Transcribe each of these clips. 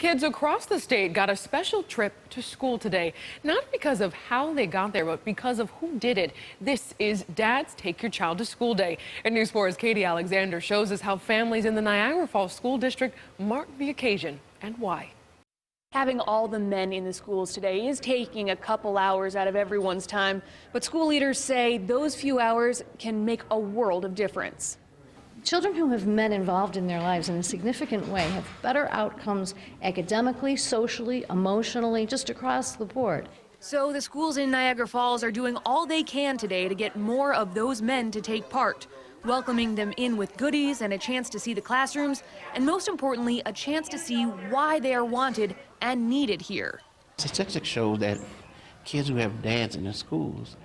Kids across the state got a special trip to school today, not because of how they got there, but because of who did it. This is Dad's Take Your Child to School Day. And News 4's Katie Alexander shows us how families in the Niagara Falls School District marked the occasion and why. Having all the men in the schools today is taking a couple hours out of everyone's time, but school leaders say those few hours can make a world of difference. Children who have men involved in their lives in a significant way have better outcomes academically, socially, emotionally, just across the board. So the schools in Niagara Falls are doing all they can today to get more of those men to take part, welcoming them in with goodies and a chance to see the classrooms, and most importantly, a chance to see why they are wanted and needed here. Statistics show that kids who have dads in the schools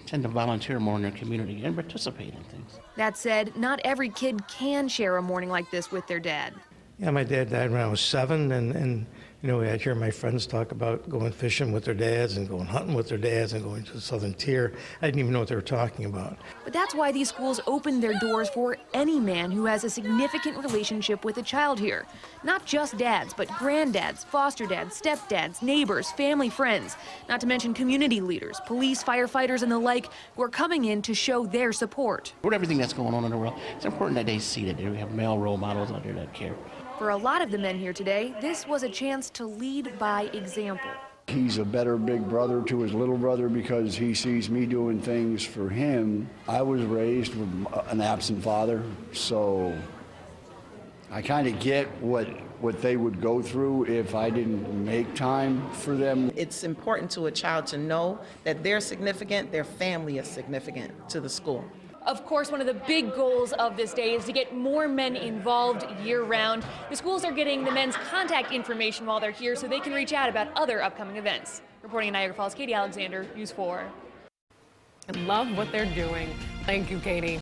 tend to volunteer more in their community and participate in things. That said, not every kid can share a morning like this with their dad. Yeah, my dad died when I was 7, and you know, I'd hear my friends talk about going fishing with their dads and going hunting with their dads and going to the Southern Tier. I didn't even know what they were talking about. But that's why these schools open their doors for any man who has a significant relationship with a child here. Not just dads, but granddads, foster dads, stepdads, neighbors, family friends, not to mention community leaders, police, firefighters, and the like, who are coming in to show their support. With everything that's going on in the world, it's important that they see that they have male role models out there that care. For a lot of the men here today, this was a chance to lead by example. He's a better big brother to his little brother because he sees me doing things for him. I was raised with an absent father, so I kind of get what they would go through if I didn't make time for them. It's important to a child to know that they're significant, their family is significant to the school. Of course, one of the big goals of this day is to get more men involved year-round. The schools are getting the men's contact information while they're here so they can reach out about other upcoming events. Reporting in Niagara Falls, Katie Alexander, News 4. I love what they're doing. Thank you, Katie.